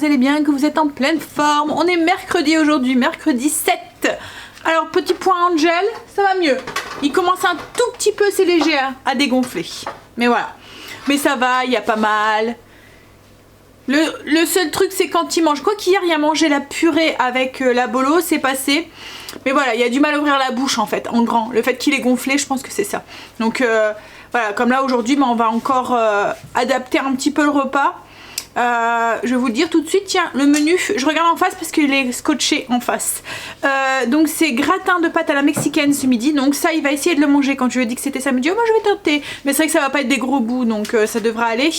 allez bien, que vous êtes en pleine forme. On est mercredi aujourd'hui, mercredi 7. Alors petit point Angel, ça va mieux. Il commence un tout petit peu, c'est léger à dégonfler. Mais voilà. Mais ça va, il y a pas mal. Le seul truc c'est quand il mange. Quoi qu'hier il a mangé la purée avec la bolo, c'est passé. Mais voilà, il a du mal à ouvrir la bouche en fait, en grand. Le fait qu'il est gonflé, je pense que c'est ça. Donc voilà, comme là aujourd'hui, on va encore adapter un petit peu le repas. Je vais vous dire tout de suite, tiens, le menu, je regarde en face parce qu'il est scotché en face. Donc c'est gratin de pâte à la mexicaine ce midi, donc ça il va essayer de le manger. Quand je lui ai dit que c'était samedi, oh moi je vais tenter, mais c'est vrai que ça va pas être des gros bouts, donc ça devra aller.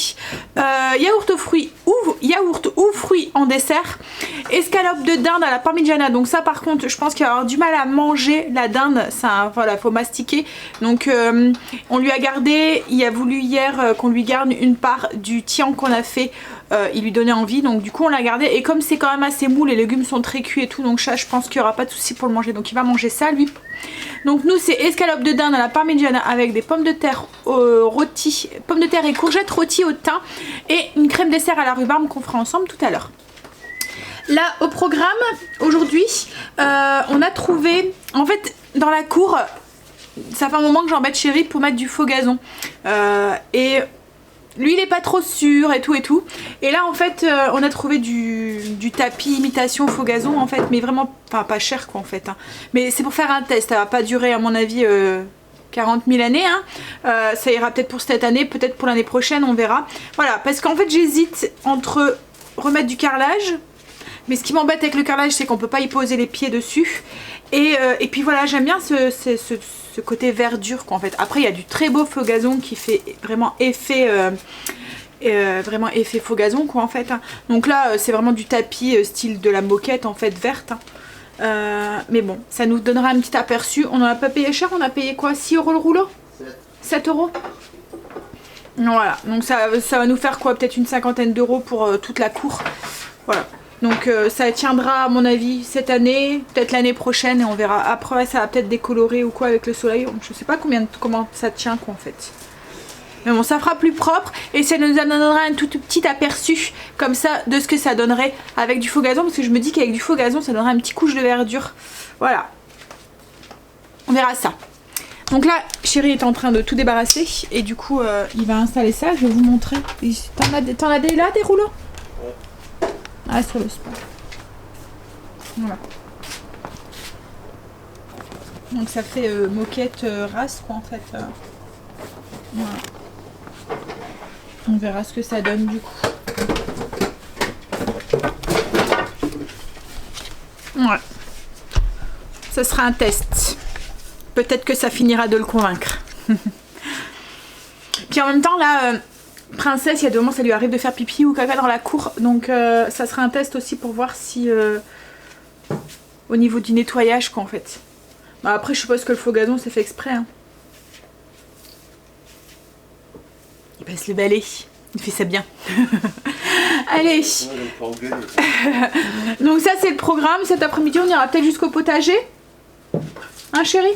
Yaourt ou fruits en dessert, escalope de dinde à la parmigiana, donc ça par contre je pense qu'il va avoir du mal à manger la dinde, ça voilà, faut mastiquer, donc on lui a gardé, il a voulu hier qu'on lui garde une part du tian qu'on a fait. Il lui donnait envie, donc du coup on l'a gardé, et comme c'est quand même assez mou, les légumes sont très cuits et tout, donc ça je pense qu'il n'y aura pas de souci pour le manger, donc il va manger ça lui. Donc nous c'est escalope de dinde à la parmigiana avec des pommes de terre rôties, pommes de terre et courgettes rôties au thym, et une crème dessert à la rhubarbe qu'on fera ensemble tout à l'heure. Là au programme aujourd'hui on a trouvé, en fait dans la cour, ça fait un moment que j'embête Chéri pour mettre du faux gazon, et lui il est pas trop sûr et tout et là en fait on a trouvé du tapis imitation faux gazon en fait, mais vraiment pas cher quoi en fait, hein. Mais c'est pour faire un test, ça va pas durer à mon avis 40 000 années, hein. Ça ira peut-être pour cette année, peut-être pour l'année prochaine, on verra. Voilà, parce qu'en fait j'hésite entre remettre du carrelage, mais ce qui m'embête avec le carrelage c'est qu'on peut pas y poser les pieds dessus, et puis voilà, j'aime bien ce côté verdure quoi en fait. Après il y a du très beau faux gazon qui fait vraiment effet faux gazon quoi en fait, hein. Donc là c'est vraiment du tapis style de la moquette en fait, verte, hein. Mais bon, ça nous donnera un petit aperçu. On en a pas payé cher, on a payé quoi, 6 € le rouleau, 7 €. Voilà, donc ça va nous faire quoi, peut-être une cinquantaine d'euros pour toute la cour. Voilà. Donc ça tiendra à mon avis cette année, peut-être l'année prochaine, et on verra. Après ça va peut-être décolorer ou quoi avec le soleil. Je sais pas comment ça tient quoi en fait. Mais bon, ça fera plus propre et ça nous donnera un tout petit aperçu comme ça de ce que ça donnerait avec du faux gazon, parce que je me dis qu'avec du faux gazon ça donnerait un petit couche de verdure. Voilà. On verra ça. Donc là, Chéri est en train de tout débarrasser et du coup il va installer ça. Je vais vous montrer. T'en as des rouleaux? Ah, sur le sport. Voilà. Donc ça fait moquette race quoi en fait. Voilà. On verra ce que ça donne du coup. Ouais. Ce sera un test. Peut-être que ça finira de le convaincre. Puis en même temps là... Princesse, il y a des moments ça lui arrive de faire pipi ou caca dans la cour, donc ça sera un test aussi pour voir si au niveau du nettoyage quoi en fait. Bah, après je suppose que le faux gazon c'est fait exprès, hein. Il passe le balai, il fait ça bien. Allez. Donc ça c'est le programme, cet après-midi on ira peut-être jusqu'au potager. Hein Chéri?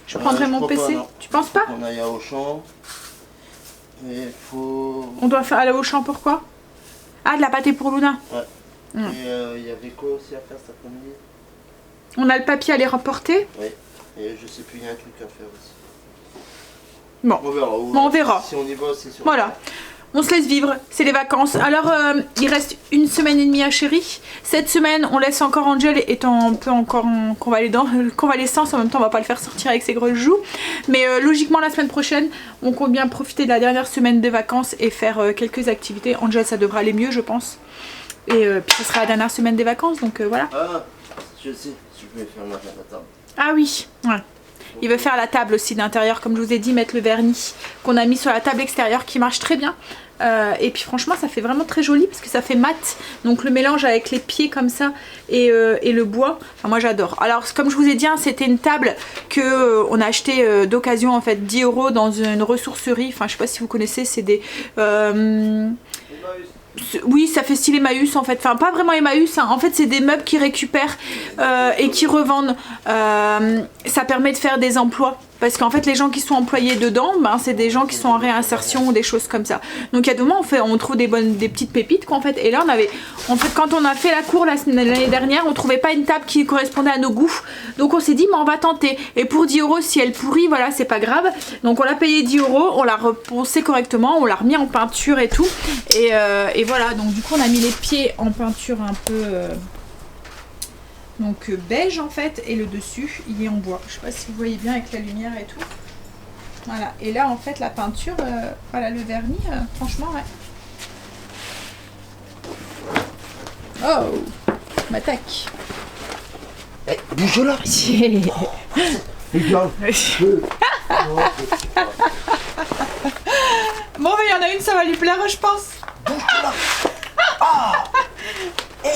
Je prendrai mon PC. Pas, tu penses pas? On aille à Auchan. Et faut... On doit faire aller au champ, pourquoi? Ah, de la pâtée pour Luna. Ouais. Et il y avait quoi aussi à faire cet après-midi? On a le papier à les rapporter. Oui. Et je sais plus, il y a un truc à faire aussi. Bon. On verra. On verra. Si on y va, c'est sûr. Voilà. On se laisse vivre, c'est les vacances. Alors, il reste 1 semaine et demie à Chéri. Cette semaine, on laisse encore Angel étant un peu encore en convalescence. En même temps, on va pas le faire sortir avec ses grosses joues. Mais logiquement, la semaine prochaine, on compte bien profiter de la dernière semaine de vacances et faire quelques activités. Angel, ça devrait aller mieux, je pense. Et puis, ce sera la dernière semaine des vacances, donc voilà. Ah, je sais, je vais faire la table. Ah oui, ouais. Il veut faire la table aussi d'intérieur, comme je vous ai dit, mettre le vernis qu'on a mis sur la table extérieure qui marche très bien. Et puis franchement ça fait vraiment très joli parce que ça fait mat. Donc le mélange avec les pieds comme ça et le bois, enfin, moi j'adore. Alors comme je vous ai dit, hein, c'était une table que on a acheté d'occasion en fait, 10 € dans une ressourcerie. Enfin je sais pas si vous connaissez, c'est des... Oui, ça fait style Emmaüs en fait, enfin pas vraiment Emmaüs, hein. En fait c'est des meubles qui récupèrent et qui revendent, ça permet de faire des emplois parce qu'en fait les gens qui sont employés dedans, ben, c'est des gens qui sont en réinsertion ou des choses comme ça. Donc il y a des moments on trouve des petites pépites quoi, en fait. Et là quand on a fait la cour l'année dernière, on trouvait pas une table qui correspondait à nos goûts. Donc on s'est dit mais on va tenter. Et pour 10 € si elle pourrit, voilà, c'est pas grave. Donc on l'a payé 10 €, on l'a repensé correctement, on l'a remis en peinture et tout. Et voilà, donc du coup on a mis les pieds en peinture un peu beige en fait, et le dessus il est en bois. Je sais pas si vous voyez bien avec la lumière et tout. Voilà, et là en fait la peinture, voilà, le vernis, franchement ouais. Oh, m'attaque. Eh, bouge là. Bon, mais il y en a une, ça va lui plaire, je pense. Bouge là. Ah. Elle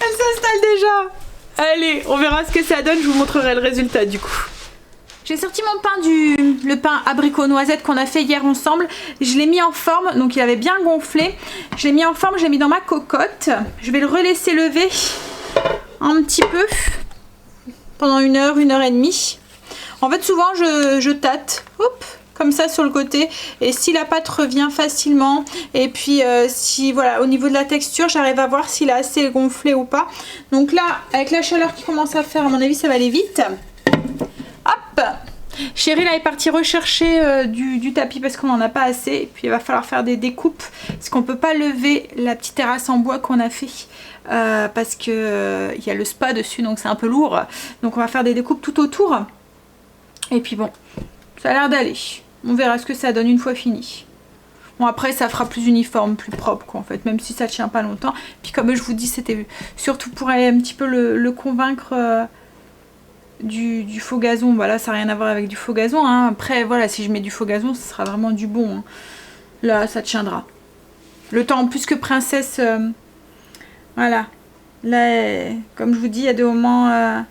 s'installe déjà. Allez, on verra ce que ça donne, je vous montrerai le résultat du coup. J'ai sorti mon pain le pain abricot noisette qu'on a fait hier ensemble. Je l'ai mis en forme, donc il avait bien gonflé. Je l'ai mis en forme, je l'ai mis dans ma cocotte. Je vais le relaisser lever un petit peu pendant 1 heure, 1 heure et demie. En fait, souvent je tâte, hop, comme ça sur le côté, et si la pâte revient facilement, et puis si voilà, au niveau de la texture j'arrive à voir s'il est assez gonflé ou pas. Donc là, avec la chaleur qui commence à faire, à mon avis ça va aller vite. Hop, Chérie là est partie rechercher du tapis parce qu'on n'en a pas assez, et puis il va falloir faire des découpes parce qu'on peut pas lever la petite terrasse en bois qu'on a fait parce que il y a le spa dessus, donc c'est un peu lourd, donc on va faire des découpes tout autour, et puis bon, ça a l'air d'aller. On verra ce que ça donne une fois fini. Bon, après ça fera plus uniforme, plus propre quoi en fait, même si ça tient pas longtemps. Puis comme je vous dis, c'était surtout pour aller un petit peu le convaincre du faux gazon. Voilà, ça n'a rien à voir avec du faux gazon, hein. Après voilà, si je mets du faux gazon, ce sera vraiment du bon, hein. Là ça tiendra. Le temps en plus que Princesse, voilà. Là, comme je vous dis, il y a des moments,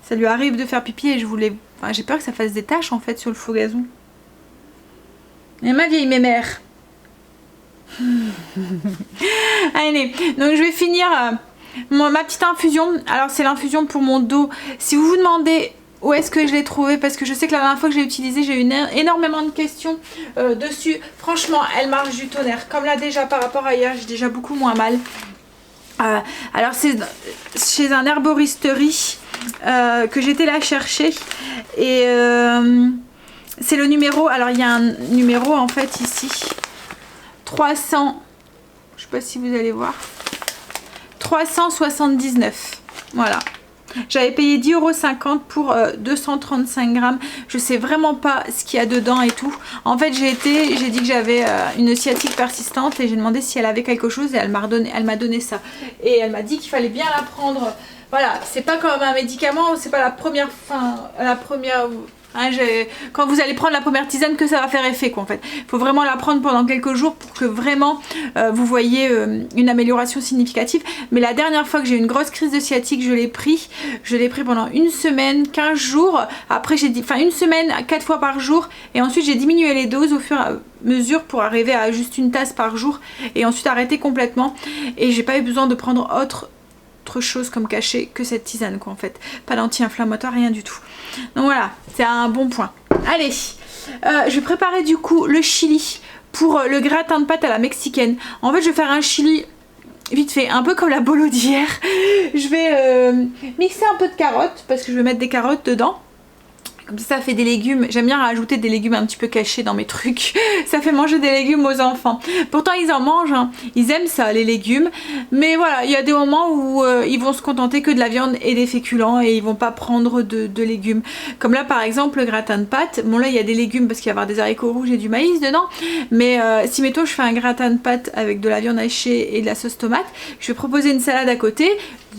ça lui arrive de faire pipi et j'ai peur que ça fasse des taches en fait sur le faux gazon. Et ma vieille mémère. Allez, donc je vais finir ma petite infusion. Alors c'est l'infusion pour mon dos. Si vous vous demandez où est-ce que je l'ai trouvé, parce que je sais que la dernière fois que je l'ai utilisé, j'ai eu énormément de questions dessus. Franchement, elle marche du tonnerre. Comme là déjà par rapport à hier, j'ai déjà beaucoup moins mal. Alors c'est chez un herboristerie que j'étais là chercher, et c'est le numéro, alors il y a un numéro en fait ici, 300, je sais pas si vous allez voir, 379, voilà. J'avais payé 10,50 € pour 235 grammes. Je sais vraiment pas ce qu'il y a dedans et tout. En fait, j'ai dit que j'avais une sciatique persistante et j'ai demandé si elle avait quelque chose, et elle m'a donné ça. Et elle m'a dit qu'il fallait bien la prendre. Voilà, c'est pas comme un médicament, c'est pas la première, hein, quand vous allez prendre la première tisane que ça va faire effet quoi en fait. Il faut vraiment la prendre pendant quelques jours pour que vraiment vous voyez une amélioration significative. Mais la dernière fois que j'ai eu une grosse crise de sciatique, je l'ai pris pendant 1 semaine, 15 jours. Après j'ai dit, 1 semaine, 4 fois par jour, et ensuite j'ai diminué les doses au fur et à mesure pour arriver à juste 1 tasse par jour, et ensuite arrêter complètement. Et j'ai pas eu besoin de prendre autre chose comme cachet que cette tisane quoi en fait. Pas d'anti-inflammatoire, rien du tout. Donc voilà, c'est un bon point. Allez, je vais préparer du coup le chili pour le gratin de pâte à la mexicaine. En fait je vais faire un chili vite fait, un peu comme la bolo d'hier. Je vais mixer un peu de carottes parce que je vais mettre des carottes dedans. Comme ça fait des légumes. J'aime bien rajouter des légumes un petit peu cachés dans mes trucs. Ça fait manger des légumes aux enfants. Pourtant ils en mangent, hein. Ils aiment ça, les légumes. Mais voilà, il y a des moments où ils vont se contenter que de la viande et des féculents, et ils vont pas prendre de légumes. Comme là par exemple le gratin de pâte. Bon là il y a des légumes parce qu'il va y avoir des haricots rouges et du maïs dedans. Mais si mettons je fais un gratin de pâte avec de la viande hachée et de la sauce tomate, je vais proposer une salade à côté,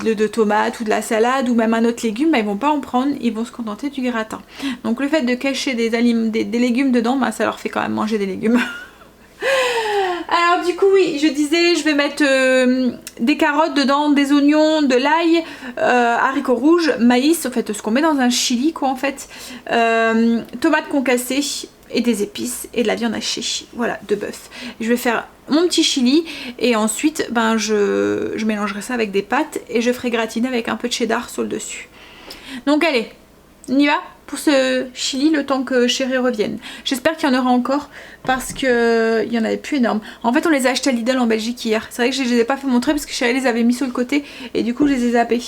de tomates ou de la salade ou même un autre légume, bah, ils vont pas en prendre, ils vont se contenter du gratin. Donc le fait de cacher des légumes dedans, bah, ça leur fait quand même manger des légumes. Alors du coup oui, je disais je vais mettre des carottes dedans, des oignons, de l'ail, haricots rouges, maïs, en fait ce qu'on met dans un chili quoi en fait, tomates concassées et des épices et de la viande hachée, voilà, de bœuf. Je vais faire mon petit chili et ensuite ben, je mélangerai ça avec des pâtes et je ferai gratiner avec un peu de cheddar sur le dessus. Donc allez, on y va? pour ce chili le temps que Chérie revienne. J'espère qu'il y en aura encore parce que il y en avait plus énorme. En fait on les a achetés à Lidl en Belgique hier. C'est vrai que je les ai pas fait montrer parce que Chérie les avait mis sur le côté et du coup je les ai zappés.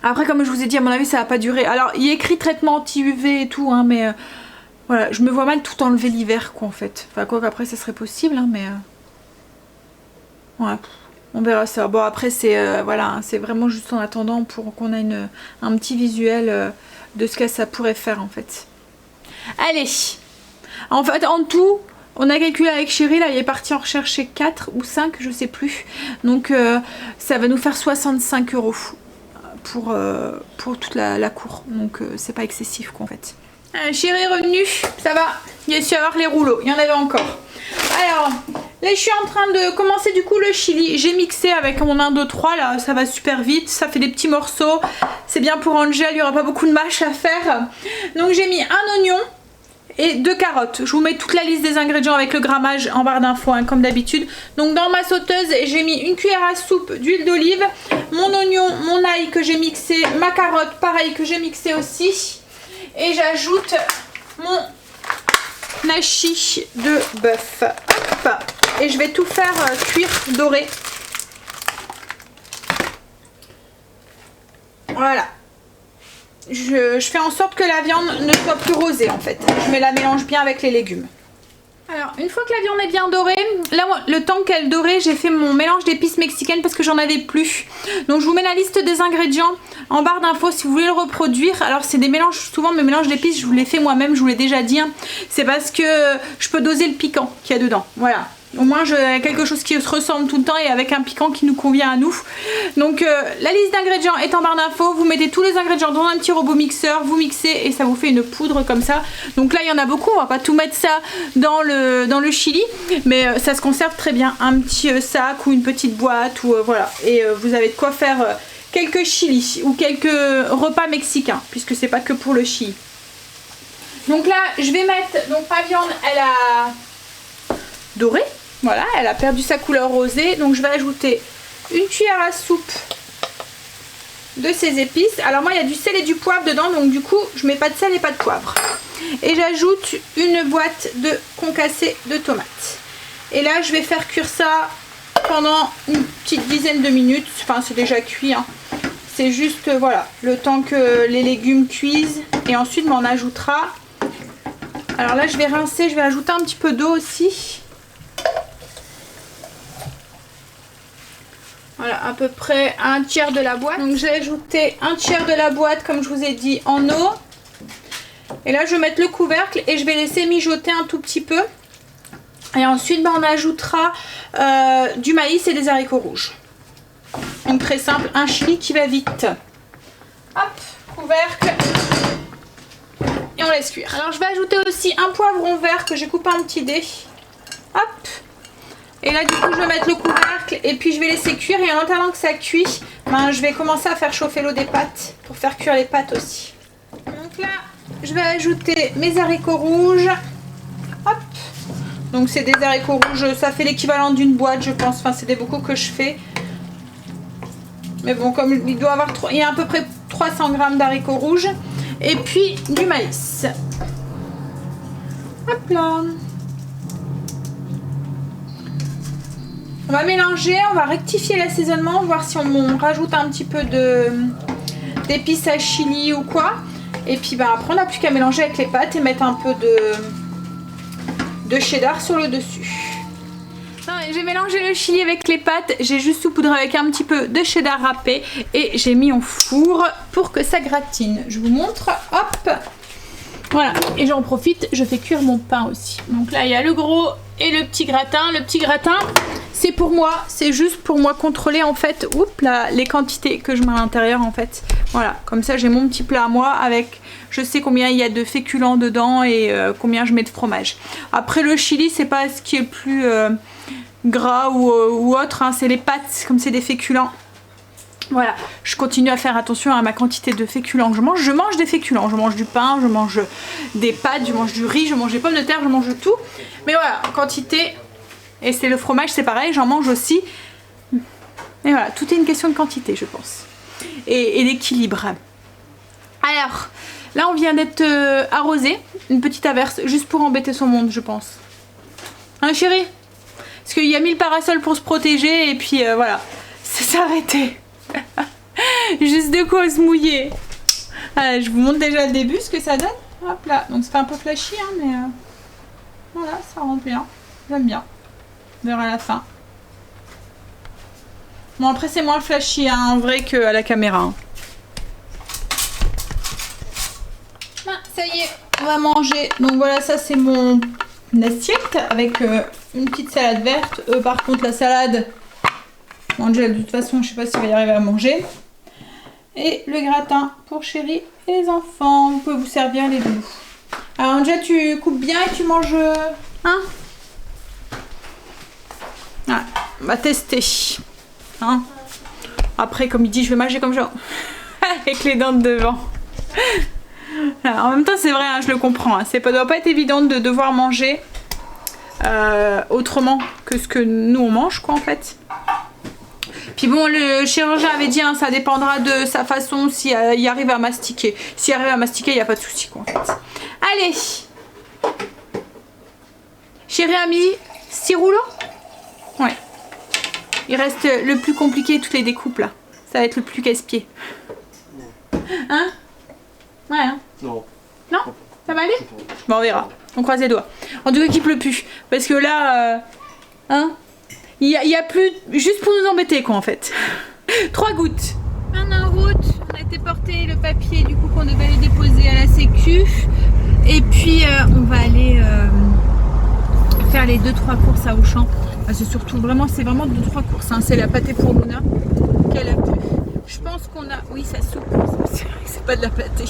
Après comme je vous ai dit à mon avis ça va pas durer. Alors il y a écrit traitement anti-UV et tout hein, mais voilà je me vois mal tout enlever l'hiver quoi en fait. Enfin quoi qu'après ça serait possible hein, mais ouais. On verra ça. Bon après c'est voilà, c'est vraiment juste en attendant pour qu'on ait un petit visuel de ce que ça pourrait faire en fait. Allez. En fait en tout, on a calculé avec Chérie, là il est parti en rechercher 4 ou 5, je sais plus. Donc ça va nous faire 65 € pour toute la cour. Donc c'est pas excessif quoi en fait. Chérie est revenue, ça va. Il y a su avoir les rouleaux, il y en avait encore. Alors, là je suis en train de commencer du coup le chili. J'ai mixé avec mon 1, 2, 3, là ça va super vite, ça fait des petits morceaux. C'est bien pour Angel, il n'y aura pas beaucoup de mâche à faire. Donc j'ai mis un oignon et 2 carottes. Je vous mets toute la liste des ingrédients avec le grammage en barre d'infos hein, comme d'habitude. Donc dans ma sauteuse j'ai mis 1 cuillère à soupe d'huile d'olive, mon oignon, mon ail que j'ai mixé, ma carotte pareil que j'ai mixé aussi. Et j'ajoute mon hachis de bœuf. Hop. Et je vais tout faire cuire doré. Voilà. Je fais en sorte que la viande ne soit plus rosée en fait. Je me la mélange bien avec les légumes. Alors une fois que la viande est bien dorée, là le temps qu'elle dorait j'ai fait mon mélange d'épices mexicaines parce que j'en avais plus. Donc je vous mets la liste des ingrédients en barre d'infos si vous voulez le reproduire. Alors c'est des mélanges, souvent mes mélanges d'épices je vous les fais moi-même, je vous l'ai déjà dit hein. C'est parce que je peux doser le piquant qu'il y a dedans, voilà. Au moins j'ai quelque chose qui se ressemble tout le temps et avec un piquant qui nous convient à nous. Donc la liste d'ingrédients est en barre d'infos. Vous mettez tous les ingrédients dans un petit robot mixeur, vous mixez et ça vous fait une poudre comme ça. Donc là il y en a beaucoup, on va pas tout mettre ça dans le chili. Mais ça se conserve très bien. Un petit sac ou une petite boîte ou voilà. Et vous avez de quoi faire quelques chilis ou quelques repas mexicains. Puisque c'est pas que pour le chili. Donc là je vais mettre, donc ma viande elle a doré. Voilà, elle a perdu sa couleur rosée. Donc je vais ajouter 1 cuillère à soupe de ces épices. Alors moi il y a du sel et du poivre dedans. Donc du coup je mets pas de sel et pas de poivre. Et j'ajoute une boîte de concassé de tomates. Et là je vais faire cuire ça pendant une petite dizaine de minutes. Enfin c'est déjà cuit hein. C'est juste voilà le temps que les légumes cuisent. Et ensuite on ajoutera. Alors là je vais rincer, je vais ajouter un petit peu d'eau aussi. Voilà, à peu près un tiers de la boîte. Donc j'ai ajouté un tiers de la boîte, comme je vous ai dit, en eau. Et là, je vais mettre le couvercle et je vais laisser mijoter un tout petit peu. Et ensuite, on ajoutera du maïs et des haricots rouges. Donc très simple, un chili qui va vite. Hop, couvercle. Et on laisse cuire. Alors je vais ajouter aussi un poivron vert que j'ai coupé en petits dés. Hop. Et là du coup je vais mettre le couvercle et puis je vais laisser cuire et en attendant que ça cuit, je vais commencer à faire chauffer l'eau des pâtes pour faire cuire les pâtes aussi. Donc là je vais ajouter mes haricots rouges. Hop. Donc c'est des haricots rouges, ça fait l'équivalent d'une boîte je pense, enfin c'est des bocaux que je fais. Mais bon comme il doit avoir, il y a à peu près 300 g d'haricots rouges et puis du maïs. Hop là. On va mélanger, on va rectifier l'assaisonnement, voir si on rajoute un petit peu d'épices à chili ou quoi. Et puis après on n'a plus qu'à mélanger avec les pâtes et mettre un peu de cheddar sur le dessus. J'ai mélangé le chili avec les pâtes, j'ai juste saupoudré avec un petit peu de cheddar râpé et j'ai mis au four pour que ça gratine. Je vous montre, hop. Voilà, et j'en profite, je fais cuire mon pain aussi. Donc là il y a le gros et le petit gratin. Le petit gratin c'est pour moi, c'est juste pour moi contrôler en fait les quantités que je mets à l'intérieur en fait. Voilà, comme ça j'ai mon petit plat à moi avec, je sais combien il y a de féculents dedans et combien je mets de fromage. Après le chili c'est pas ce qui est le plus gras ou autre, hein, c'est les pâtes comme c'est des féculents. Voilà, je continue à faire attention à ma quantité de féculents que je mange. Je mange des féculents, je mange du pain, je mange des pâtes, je mange du riz, je mange des pommes de terre, je mange tout. Mais voilà, quantité, et c'est le fromage, c'est pareil, j'en mange aussi. Et voilà, tout est une question de quantité, je pense. Et d'équilibre. Alors, là on vient d'être arrosé. Une petite averse, juste pour embêter son monde, je pense. Hein chérie? Parce qu'il y a mis le parasol pour se protéger et puis voilà. Ça s'est arrêté. Juste de quoi se mouiller. Voilà, je vous montre déjà le début, ce que ça donne. Hop là, donc ça fait un peu flashy, hein, mais voilà, ça rend bien. J'aime bien. On verra à la fin. Bon, après, c'est moins flashy hein, en vrai qu'à la caméra. Hein. Ah, ça y est, on va manger. Donc voilà, ça c'est mon assiette avec une petite salade verte. Par contre, la salade, Angel, de toute façon, je sais pas s'il va y arriver à manger. Et le gratin pour chérie et les enfants. Vous pouvez vous servir les deux. Alors Angel, tu coupes bien et tu manges... Hein? Ah, on va tester. Hein? Après, comme il dit, je vais manger comme ça. Avec les dents de devant. Alors, en même temps, c'est vrai, hein, je le comprends. Hein. Ça doit pas être évident de devoir manger autrement que ce que nous on mange, quoi, en fait. Puis bon, le chirurgien avait dit, hein, ça dépendra de sa façon s'il arrive à mastiquer. S'il arrive à mastiquer, il n'y a pas de souci, quoi, en fait. Allez! Chérie a mis 6 rouleaux? Ouais. Il reste le plus compliqué, toutes les découpes, là. Ça va être le plus casse-pied. Hein? Ouais, hein? Non. Non? Ça va aller? Bon, on verra. On croise les doigts. En tout cas, qu'il pleut plus. Parce que là, hein? Il y a plus... Juste pour nous embêter, quoi, en fait. 3 gouttes. En route. On a été porter le papier, du coup, qu'on devait aller déposer à la sécu. Et puis, on va aller faire les 2-3 courses à Auchan. C'est surtout vraiment, c'est vraiment 2-3 courses. Hein. C'est la pâtée pour Luna qu'elle a pu. Je pense qu'on a... Oui, ça soupe. C'est vrai que c'est pas de la pâtée.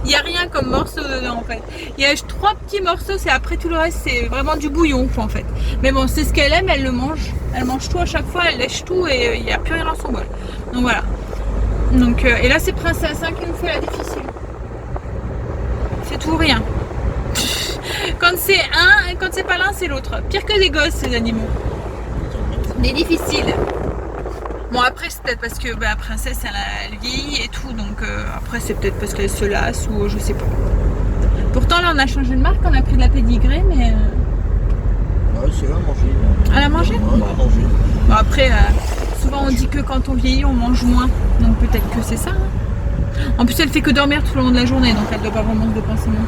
Il n'y a rien comme morceau dedans, en fait. Il y a 3 petits morceaux. C'est après tout le reste, c'est vraiment du bouillon, quoi, en fait. Mais bon, c'est ce qu'elle aime. Elle le mange. Elle mange tout à chaque fois. Elle lèche tout et il n'y a plus rien dans son bol. Donc voilà. Donc, et là, c'est Princesse hein, qui nous fait la difficile. C'est tout ou rien. Quand c'est un, quand c'est pas l'un, c'est l'autre. Pire que des gosses, ces animaux. C'est difficile. Bon, après, c'est peut-être parce que bah, Princesse, elle vieillit et tout. Donc, après, c'est peut-être parce qu'elle se lasse ou je sais pas. Pourtant, là, on a changé de marque. On a pris de la pédigrée, mais... Ouais, c'est là, manger. Elle a mangé? Ouais, elle a mangé. Bon, après, souvent, on dit que quand on vieillit, on mange moins. Donc, peut-être que c'est ça. Hein. En plus, elle fait que dormir tout le long de la journée. Donc, elle doit pas vraiment se dépenser non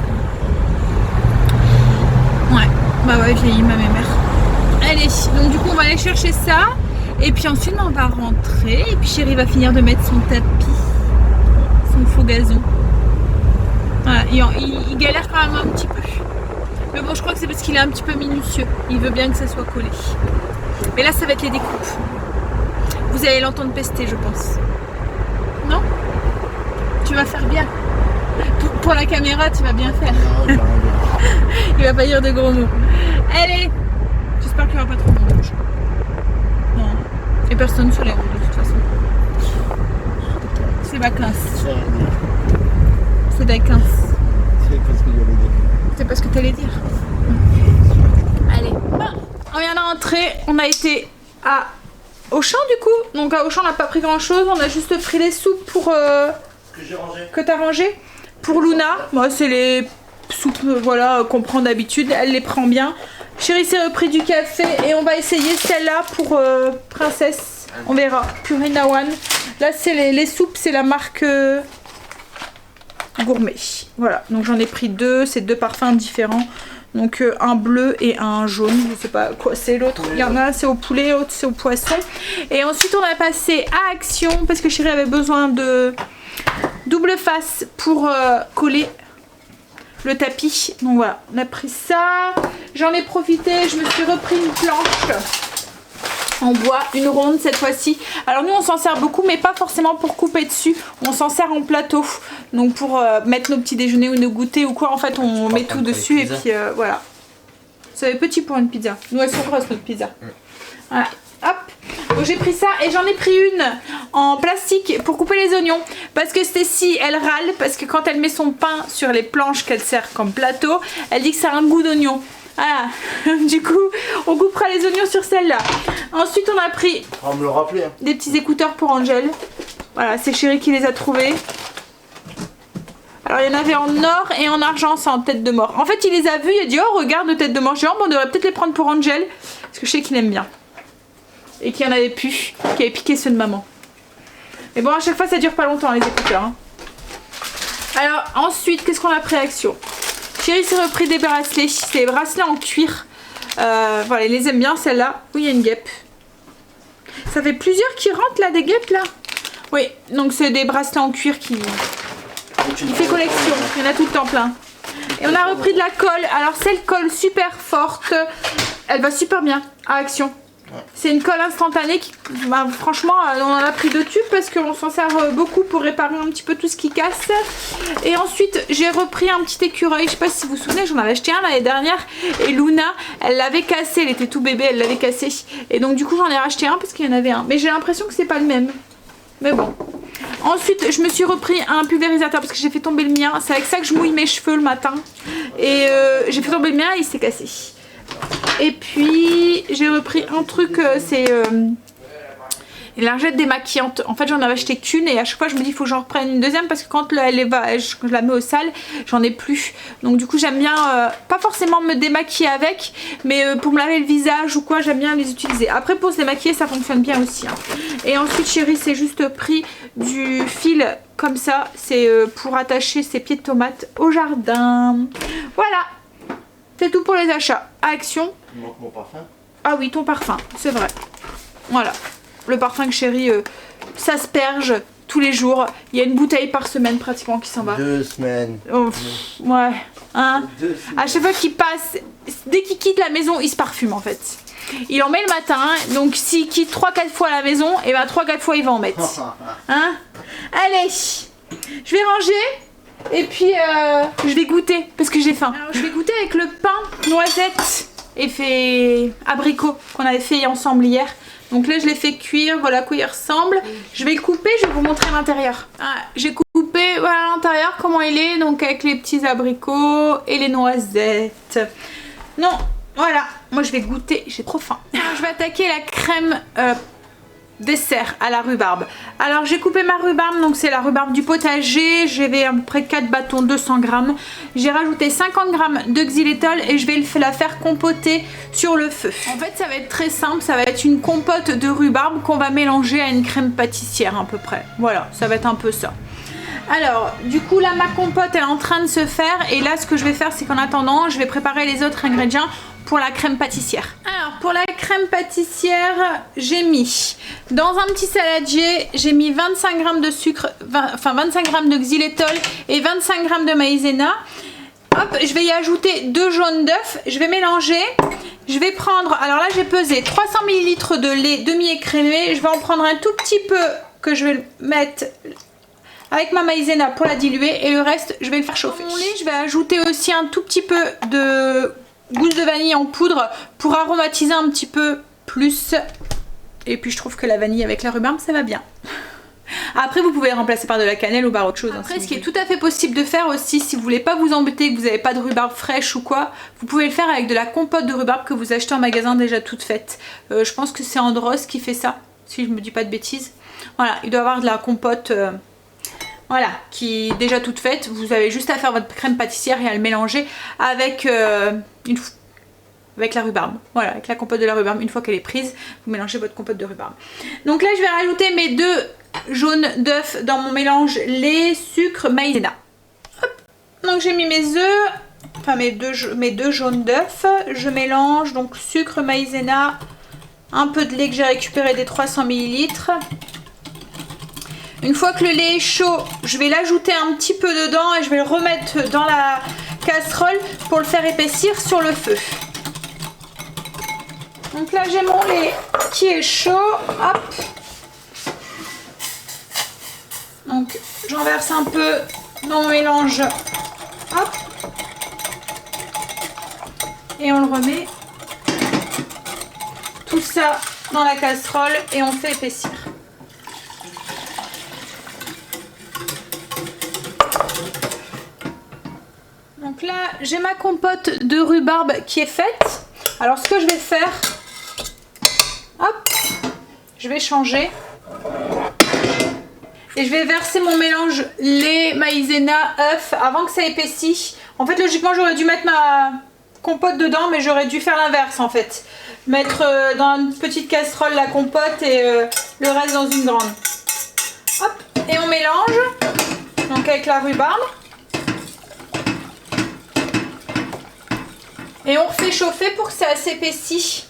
plus. Ouais, bah ouais, vieillit ma mère. Allez, donc du coup on va aller chercher ça. Et puis ensuite on va rentrer. Et puis chérie va finir de mettre son tapis. Son faux gazon. Voilà, il galère quand même un petit peu. Mais bon, je crois que c'est parce qu'il est un petit peu minutieux. Il veut bien que ça soit collé. Mais là ça va être les découpes. Vous allez l'entendre pester, je pense. Non? Tu vas faire bien. Pour la caméra, tu vas bien faire. Non, Il va pas dire de gros mots. Allez! J'espère qu'il n'y aura pas trop de monde. Non. Et personne sur les routes de toute façon. C'est vacances. C'est vacances. C'est pas ce que j'allais dire. C'est pas ce que t'allais dire. Allez. Bon, on vient d'entrer. On a été à Auchan du coup. Donc à Auchan, on n'a pas pris grand chose. On a juste pris les soupes pour... Que j'ai rangé. Que t'as rangé. Pour Luna. Moi, c'est les... soupes voilà, qu'on prend d'habitude, elle les prend bien. Chérie s'est repris du café et on va essayer celle-là pour Princesse. On verra. Purina One. Là c'est les soupes, c'est la marque Gourmet. Voilà, donc j'en ai pris 2, c'est 2 parfums différents. Donc un bleu et un jaune, je sais pas quoi c'est l'autre. Il y en a un c'est au poulet, l'autre c'est au poisson. Et ensuite on a passé à Action parce que chérie avait besoin de double face pour coller le tapis. Donc voilà, on a pris ça. J'en ai profité, je me suis repris une planche en bois, une ronde cette fois-ci. Alors nous on s'en sert beaucoup mais pas forcément pour couper dessus. On s'en sert en plateau. Donc pour mettre nos petits déjeuners ou nos goûters ou quoi, en fait on met tout dessus et puis voilà. Ça fait petit pour une pizza. Nous elles sont grosses notre pizza. Voilà. Hop. Donc j'ai pris ça et j'en ai pris une en plastique pour couper les oignons parce que Stécie elle râle parce que quand elle met son pain sur les planches qu'elle sert comme plateau, elle dit que ça a un goût d'oignon. Voilà. Du coup on coupera les oignons sur celle-là. Ensuite on a pris on va me le rappeler, hein. Des petits écouteurs pour Angel. Voilà, c'est chérie qui les a trouvés. Alors il y en avait en or et en argent, c'est en tête de mort. En fait il les a vus, il a dit oh regarde nos têtes de mort géantes, on devrait peut-être les prendre pour Angel. Parce que je sais qu'il aime bien. Et qu'il y en avait plus, qui avait piqué ceux de maman. Mais bon à chaque fois ça dure pas longtemps les écouteurs. Hein. Alors ensuite qu'est-ce qu'on a pris à Action? Chérie s'est repris des bracelets, c'est des bracelets en cuir. Voilà, il les aime bien celle-là. Oui, il y a une guêpe. Ça fait plusieurs qui rentrent là, des guêpes là. Oui, donc c'est des bracelets en cuir qui fait collection. Il y en a tout le temps plein. Et on a repris de la colle. Alors cette colle super forte, elle va super bien à Action. C'est une colle instantanée qui, bah, franchement, on en a pris 2 tubes parce qu'on s'en sert beaucoup pour réparer un petit peu tout ce qui casse. Et ensuite, j'ai repris un petit écureuil. Je sais pas si vous vous souvenez, j'en avais acheté un l'année dernière. Et Luna, elle l'avait cassé. Elle était tout bébé, elle l'avait cassé. Et donc, du coup, j'en ai racheté un parce qu'il y en avait un. Mais j'ai l'impression que c'est pas le même. Mais bon. Ensuite, je me suis repris un pulvérisateur parce que j'ai fait tomber le mien. C'est avec ça que je mouille mes cheveux le matin. Et j'ai fait tomber le mien et il s'est cassé. Et puis j'ai repris un truc, c'est une lingette démaquillante. En fait j'en avais acheté qu'une et à chaque fois je me dis il faut que j'en reprenne une deuxième parce que quand je la mets au sale j'en ai plus. Donc du coup j'aime bien, pas forcément me démaquiller avec, mais pour me laver le visage ou quoi j'aime bien les utiliser. Après pour se démaquiller ça fonctionne bien aussi. Hein. Et ensuite chérie c'est juste pris du fil comme ça, c'est pour attacher ses pieds de tomates au jardin. Voilà. C'est tout pour les achats. À Action. Il manque mon parfum. Ah oui, ton parfum, c'est vrai. Voilà. Le parfum que chérie s'asperge tous les jours. Il y a une bouteille par semaine pratiquement qui s'en va. 2 semaines. Oh, ouais. Hein. 2 semaines. À chaque fois qu'il passe, dès qu'il quitte la maison, il se parfume en fait. Il en met le matin, donc s'il quitte 3-4 fois la maison, et ben 3-4 fois il va en mettre. Hein. Allez, je vais ranger. Et puis je vais goûter parce que j'ai faim. Alors, je vais goûter avec le pain noisette et fait abricot qu'on avait fait ensemble hier. Donc là je l'ai fait cuire, voilà à quoi il ressemble. Je vais le couper, je vais vous montrer l'intérieur. Ah, j'ai coupé voilà l'intérieur comment il est, donc avec les petits abricots et les noisettes. Non, voilà, moi je vais goûter, j'ai trop faim. Alors, je vais attaquer la crème dessert à la rhubarbe. Alors j'ai coupé ma rhubarbe, donc c'est la rhubarbe du potager, j'avais à peu près 4 bâtons, 200 grammes. J'ai rajouté 50 grammes de xylitol et je vais la faire compoter sur le feu. En fait ça va être très simple, ça va être une compote de rhubarbe qu'on va mélanger à une crème pâtissière à peu près. Voilà, ça va être un peu ça. Alors du coup là ma compote elle est en train de se faire et là ce que je vais faire c'est qu'en attendant je vais préparer les autres ingrédients pour la crème pâtissière. Alors pour la crème pâtissière j'ai mis dans un petit saladier, j'ai mis 25 g de sucre, 25 g de xylitol et 25 g de maïzena. Hop, je vais y ajouter 2 jaunes d'œufs, je vais mélanger. Je vais prendre, alors là j'ai pesé 300 ml de lait demi-écrémé, je vais en prendre un tout petit peu que je vais mettre avec ma maïzena pour la diluer et le reste je vais le faire chauffer. Dans mon lait je vais ajouter aussi un tout petit peu de gousse de vanille en poudre pour aromatiser un petit peu plus. Et puis je trouve que la vanille avec la rhubarbe ça va bien. Après vous pouvez le remplacer par de la cannelle ou par autre chose. Après ce qui est tout à fait possible de faire aussi si vous voulez pas vous embêter, que vous n'avez pas de rhubarbe fraîche ou quoi, vous pouvez le faire avec de la compote de rhubarbe que vous achetez en magasin déjà toute faite. Je pense que c'est Andros qui fait ça, si je me dis pas de bêtises. Voilà, il doit avoir de la compote voilà, qui est déjà toute faite. Vous avez juste à faire votre crème pâtissière et à le mélanger avec avec la rhubarbe. Voilà, avec la compote de la rhubarbe. Une fois qu'elle est prise, vous mélangez votre compote de rhubarbe. Donc là, je vais rajouter mes 2 jaunes d'œufs dans mon mélange lait, sucre, maïzena. Hop. Donc j'ai mis mes œufs, enfin mes deux jaunes d'œufs. Je mélange donc sucre, maïzena, un peu de lait que j'ai récupéré des 300 ml. Une fois que le lait est chaud, je vais l'ajouter un petit peu dedans et je vais le remettre dans la casserole pour le faire épaissir sur le feu. Donc là j'ai mon lait qui est chaud, hop. Donc j'en verse un peu dans mon mélange, hop. Et on le remet tout ça dans la casserole et on fait épaissir. Donc là j'ai ma compote de rhubarbe qui est faite. Alors ce que je vais faire, hop, je vais changer. Et je vais verser mon mélange lait, maïzena, œuf avant que ça épaississe. En fait, logiquement, j'aurais dû mettre ma compote dedans, mais j'aurais dû faire l'inverse en fait. Mettre dans une petite casserole la compote et le reste dans une grande. Hop, et on mélange. Donc avec la rhubarbe. Et on refait chauffer pour que ça s'épaississe.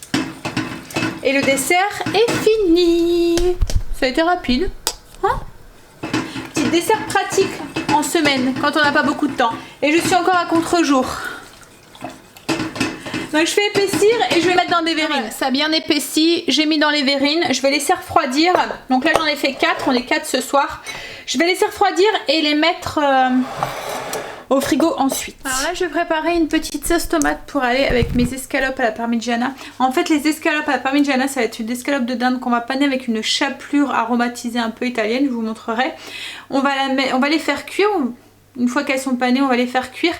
Et le dessert est fini. Ça a été rapide. Hein? Petit dessert pratique en semaine quand on n'a pas beaucoup de temps. Et je suis encore à contre-jour. Donc je fais épaissir et je vais mettre dans des verrines. Ça a bien épaissi, j'ai mis dans les verrines. Je vais laisser refroidir. Donc là j'en ai fait 4, on est 4 ce soir. Je vais laisser refroidir et les mettre au frigo ensuite. Alors là je vais préparer une petite sauce tomate pour aller avec mes escalopes à la parmigiana. En fait les escalopes à la parmigiana ça va être une escalope de dinde qu'on va paner avec une chapelure aromatisée un peu italienne, je vous montrerai. On va les faire cuire. Une fois qu'elles sont panées, on va les faire cuire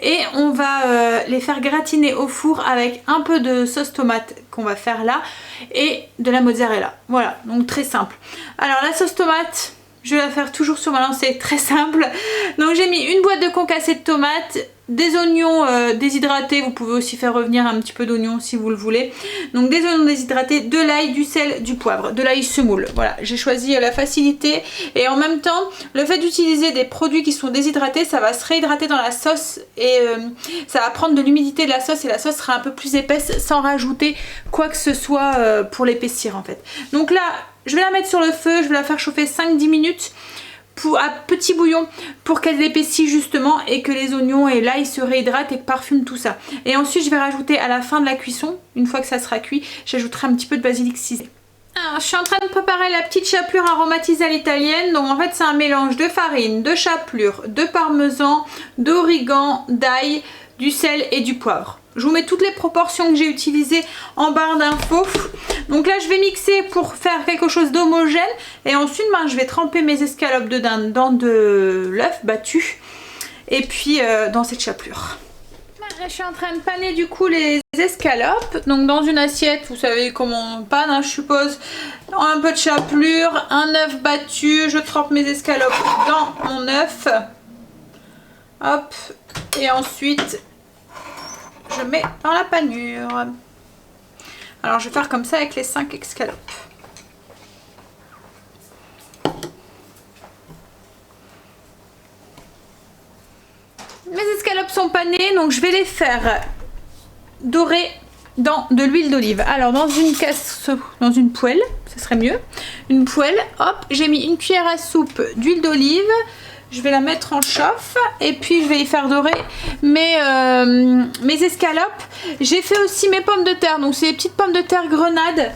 et on va les faire gratiner au four avec un peu de sauce tomate qu'on va faire là et de la mozzarella. Voilà, donc très simple. Alors la sauce tomate, je vais la faire toujours sur ma lancée, très simple. Donc j'ai mis une boîte de concassé de tomates, des oignons déshydratés, vous pouvez aussi faire revenir un petit peu d'oignons si vous le voulez. Donc des oignons déshydratés, de l'ail, du sel, du poivre, de l'ail semoule. Voilà, j'ai choisi la facilité et en même temps, le fait d'utiliser des produits qui sont déshydratés, ça va se réhydrater dans la sauce et ça va prendre de l'humidité de la sauce et la sauce sera un peu plus épaisse sans rajouter quoi que ce soit pour l'épaissir en fait. Donc là, je vais la mettre sur le feu, je vais la faire chauffer 5-10 minutes. À petit bouillon pour qu'elle épaississe justement et que les oignons et l'ail se réhydratent et que parfument tout ça. Et ensuite je vais rajouter à la fin de la cuisson, une fois que ça sera cuit, j'ajouterai un petit peu de basilic ciselé. Alors je suis en train de préparer la petite chapelure aromatisée à l'italienne. Donc en fait c'est un mélange de farine, de chapelure, de parmesan, d'origan, d'ail, du sel et du poivre. Je vous mets toutes les proportions que j'ai utilisées en barre d'infos. Donc là je vais mixer pour faire quelque chose d'homogène. Et ensuite je vais tremper mes escalopes de dinde dans de l'œuf battu. Et puis dans cette chapelure. Là, je suis en train de paner du coup les escalopes. Donc dans une assiette, vous savez comment on panne je suppose. Un peu de chapelure, un œuf battu. Je trempe mes escalopes dans mon œuf. Hop. Et ensuite... je mets dans la panure. Alors je vais faire comme ça avec les 5 escalopes. Mes escalopes sont panées, donc je vais les faire dorer dans de l'huile d'olive. Alors dans une poêle, ça serait mieux. Une poêle, hop, j'ai mis une cuillère à soupe d'huile d'olive. Je vais la mettre en chauffe et puis je vais y faire dorer mes escalopes. J'ai fait aussi mes pommes de terre. Donc c'est des petites pommes de terre grenaille.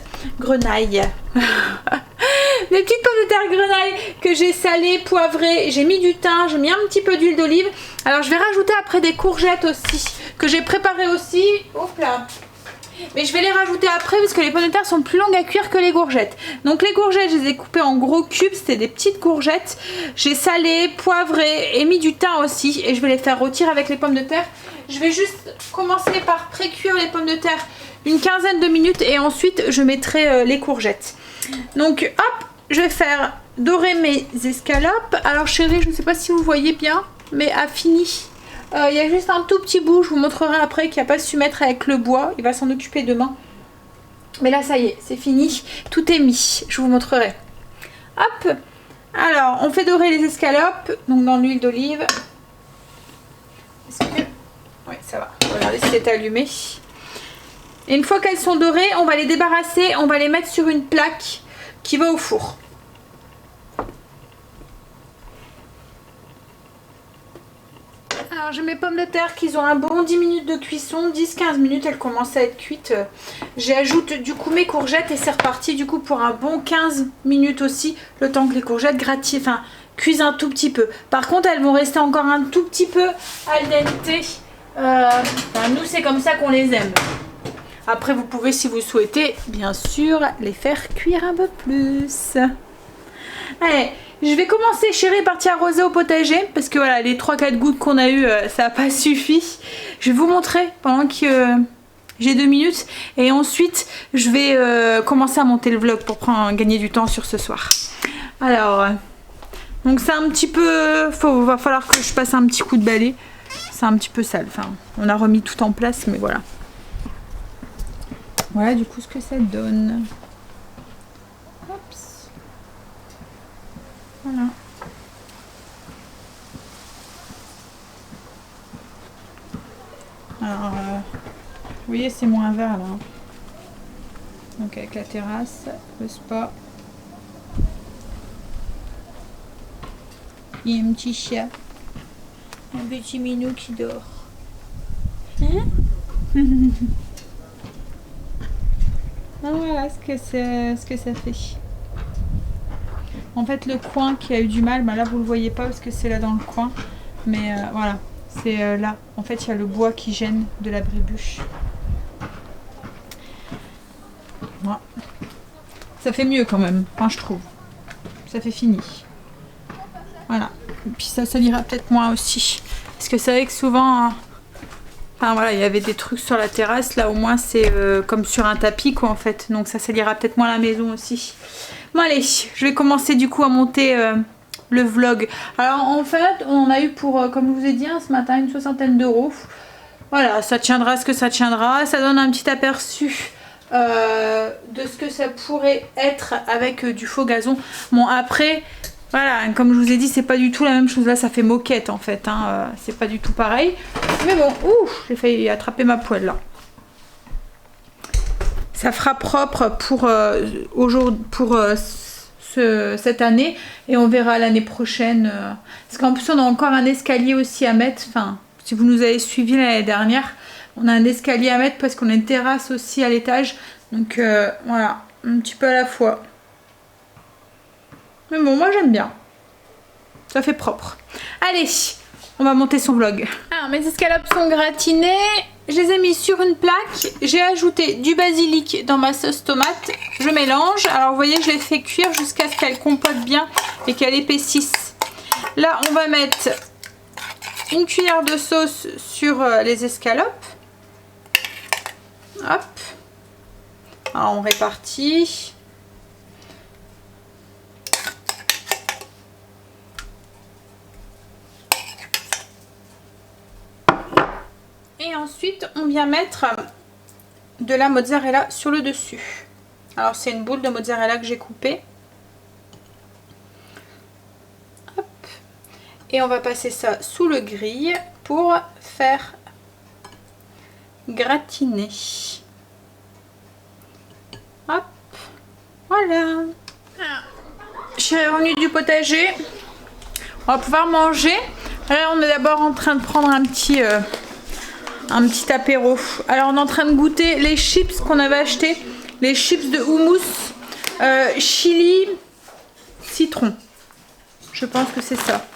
Des petites pommes de terre grenaille que j'ai salées, poivrées. J'ai mis du thym, j'ai mis un petit peu d'huile d'olive. Alors je vais rajouter après des courgettes aussi que j'ai préparées aussi. Hop là. Mais je vais les rajouter après parce que les pommes de terre sont plus longues à cuire que les courgettes. Donc les courgettes, je les ai coupées en gros cubes, c'était des petites courgettes. J'ai salé, poivré et mis du thym aussi. Et je vais les faire rôtir avec les pommes de terre. Je vais juste commencer par pré-cuire les pommes de terre une quinzaine de minutes et ensuite je mettrai les courgettes. Donc hop, je vais faire dorer mes escalopes. Alors chérie, je ne sais pas si vous voyez bien, mais a fini. Il y a juste un tout petit bout, je vous montrerai après, qui n'a pas su mettre avec le bois. Il va s'en occuper demain. Mais là, ça y est, c'est fini. Tout est mis, je vous montrerai. Hop. Alors, on fait dorer les escalopes, donc dans l'huile d'olive. Est-ce que... oui, ça va. Regardez si c'est allumé. Et une fois qu'elles sont dorées, on va les débarrasser. On va les mettre sur une plaque qui va au four. Alors j'ai mes pommes de terre qui ont un bon 10 minutes de cuisson, 10-15 minutes, elles commencent à être cuites. J'ajoute du coup mes courgettes et c'est reparti du coup pour un bon 15 minutes aussi, le temps que les courgettes cuisent un tout petit peu. Par contre elles vont rester encore un tout petit peu al dente. Nous c'est comme ça qu'on les aime. Après vous pouvez si vous souhaitez bien sûr les faire cuire un peu plus. Allez. Je vais commencer, chérie, partie arroser au potager parce que voilà, les 3-4 gouttes qu'on a eu, ça n'a pas suffi. Je vais vous montrer pendant que j'ai 2 minutes et ensuite je vais commencer à monter le vlog pour gagner du temps sur ce soir. Alors, Donc c'est un petit peu... va falloir que je passe un petit coup de balai. C'est un petit peu sale. Enfin, on a remis tout en place, mais voilà. Voilà du coup ce que ça donne. Oups. Voilà. Alors, vous voyez, c'est moins vert là. Donc avec la terrasse, le spa. Il y a un petit chat. Un petit minou qui dort. Hein? Voilà ce que ça fait. En fait, le coin qui a eu du mal, là vous le voyez pas parce que c'est là dans le coin. Mais voilà, c'est là. En fait, il y a le bois qui gêne de la brébuche. Voilà. Ça fait mieux quand même, enfin, je trouve. Ça fait fini. Voilà. Et puis ça ira peut-être moins aussi. Parce que c'est vrai que souvent... Enfin voilà, il y avait des trucs sur la terrasse. Là au moins c'est comme sur un tapis quoi en fait. Donc ça ira peut-être moins la maison aussi. Bon allez, je vais commencer du coup à monter le vlog. Alors en fait, on a eu pour, comme je vous ai dit ce matin, une 60aine d'euros. Voilà, ça tiendra ce que ça tiendra. Ça donne un petit aperçu de ce que ça pourrait être avec du faux gazon. Bon après... Voilà, comme je vous ai dit, c'est pas du tout la même chose. Là, ça fait moquette en fait. Hein. C'est pas du tout pareil. Mais bon, j'ai failli attraper ma poêle là. Ça fera propre pour cette année. Et on verra l'année prochaine. Parce qu'en plus, on a encore un escalier aussi à mettre. Enfin, si vous nous avez suivis l'année dernière, on a un escalier à mettre parce qu'on a une terrasse aussi à l'étage. Donc voilà, un petit peu à la fois. Mais bon, moi j'aime bien. Ça fait propre. Allez, on va monter son vlog. Alors, mes escalopes sont gratinées. Je les ai mis sur une plaque. J'ai ajouté du basilic dans ma sauce tomate. Je mélange. Alors, vous voyez, je les fais cuire jusqu'à ce qu'elles compotent bien et qu'elles épaississent. Là, on va mettre une cuillère de sauce sur les escalopes. Hop. Alors, on répartit. Et ensuite, on vient mettre de la mozzarella sur le dessus. Alors, c'est une boule de mozzarella que j'ai coupée. Hop. Et on va passer ça sous le grille pour faire gratiner. Hop. Voilà. Je suis revenue du potager. On va pouvoir manger. Là, on est d'abord en train de prendre un petit apéro. Alors on est en train de goûter les chips qu'on avait acheté, les chips de houmous chili citron. Je pense que c'est ça.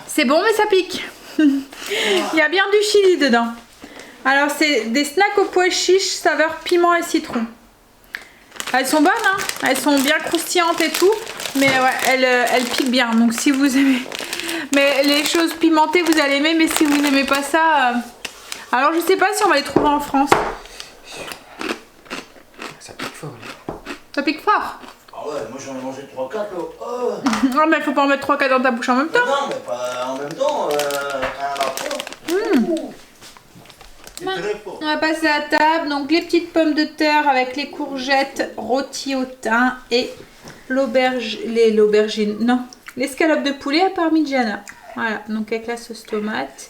C'est bon mais ça pique. Il y a bien du chili dedans. Alors c'est des snacks aux pois chiches saveur piment et citron. Elles sont bonnes hein, elles sont bien croustillantes et tout, mais ouais, elles piquent bien. Donc si vous aimez... Mais les choses pimentées vous allez aimer, mais si vous n'aimez pas ça... Alors je sais pas si on va les trouver en France. Ça pique fort. Ça pique fort. Ah ouais, moi j'en ai mangé 3-4 là. Oh. Non mais faut pas en mettre 3-4 dans ta bouche en même temps. Non mais pas en même temps, un rapport. Très fort. On va passer à table. Donc les petites pommes de terre avec les courgettes rôties au thym et l'aubergine. Non. L'escalope de poulet à parmigiana. Voilà, donc avec la sauce tomate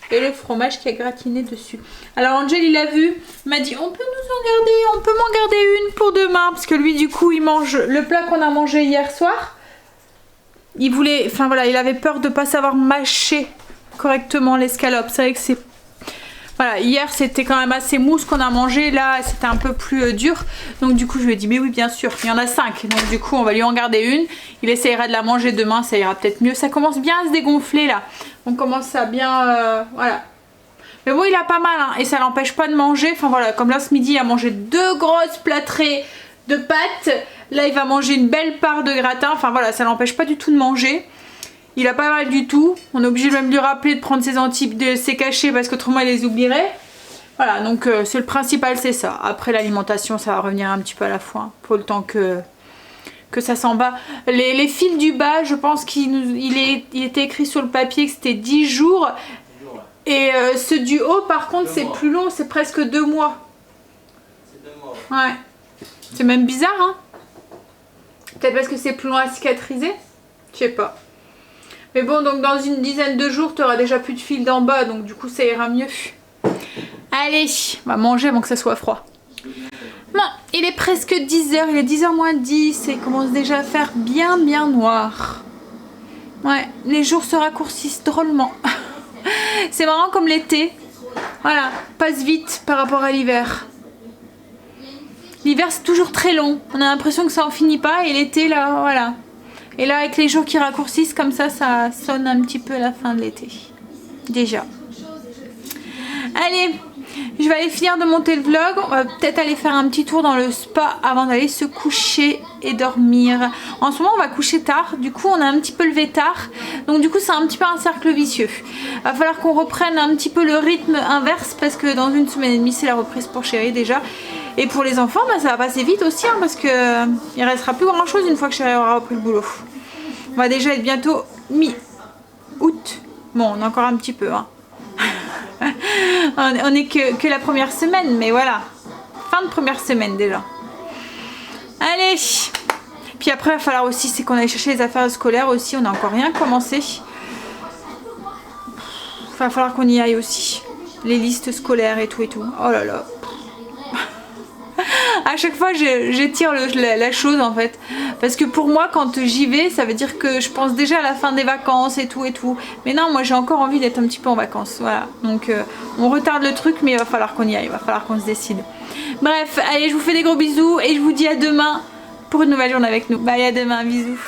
et le fromage qui a gratiné dessus. Alors Angel il a vu, il m'a dit on peut m'en garder une pour demain parce que lui du coup il mange le plat qu'on a mangé hier soir. Il voulait, enfin voilà, il avait peur de pas savoir mâcher correctement l'escalope. C'est vrai que c'est... Voilà, hier c'était quand même assez mou ce qu'on a mangé, là c'était un peu plus dur. Donc du coup je lui ai dit mais oui bien sûr, il y en a 5. Donc du coup on va lui en garder une. Il essayera de la manger demain, ça ira peut-être mieux. Ça commence bien à se dégonfler là. On commence à bien... voilà. Mais bon il a pas mal hein, et ça l'empêche pas de manger. Enfin voilà, comme là ce midi il a mangé 2 grosses plâtrées de pâtes. Là il va manger une belle part de gratin. Enfin voilà, ça l'empêche pas du tout de manger. Il a pas mal du tout. On est obligé de même lui rappeler de prendre ses cachets parce qu'autrement il les oublierait. Voilà, donc c'est le principal, c'est ça. Après l'alimentation, ça va revenir un petit peu à la fois. Pour le temps que que ça s'en va. Les fils du bas, je pense il était écrit sur le papier que c'était 10 jours. Et ceux du haut, par contre, c'est plus long, c'est presque 2 mois. C'est 2 mois. Ouais. C'est même bizarre, hein. Peut-être parce que c'est plus long à cicatriser. Je sais pas. Mais bon, donc dans une dizaine de jours, tu auras déjà plus de fil d'en bas, donc du coup, ça ira mieux. Allez, on va manger avant que ça soit froid. Bon, il est presque 10h, il est 10h moins 10 et il commence déjà à faire bien noir. Ouais, les jours se raccourcissent drôlement. C'est marrant comme l'été. Voilà, passe vite par rapport à l'hiver. L'hiver c'est toujours très long, on a l'impression que ça en finit pas et l'été là, voilà. Et là avec les jours qui raccourcissent comme ça sonne un petit peu la fin de l'été. Déjà. Allez, je vais aller finir de monter le vlog. On va peut-être aller faire un petit tour dans le spa avant d'aller se coucher et dormir. En ce moment, on va coucher tard. Du coup, on a un petit peu levé tard. Donc du coup, c'est un petit peu un cercle vicieux. Va falloir qu'on reprenne un petit peu le rythme inverse parce que dans une semaine et demie, c'est la reprise pour Chérie déjà. Et pour les enfants, bah, ça va passer vite aussi hein, parce que il restera plus grand chose une fois que Chérie aura repris le boulot. On va déjà être bientôt mi-août. Bon, on a encore un petit peu. Hein. On est que la première semaine, mais voilà. Fin de première semaine déjà. Allez. Puis après, il va falloir aussi, c'est qu'on aille chercher les affaires scolaires aussi. On n'a encore rien commencé. Il va falloir qu'on y aille aussi. Les listes scolaires et tout et tout. Oh là là. À chaque fois j'étire la chose en fait parce que pour moi quand j'y vais ça veut dire que je pense déjà à la fin des vacances et tout mais non moi j'ai encore envie d'être un petit peu en vacances voilà donc on retarde le truc mais il va falloir qu'on y aille, il va falloir qu'on se décide. Bref allez je vous fais des gros bisous et je vous dis à demain pour une nouvelle journée avec nous. Bye à demain, bisous.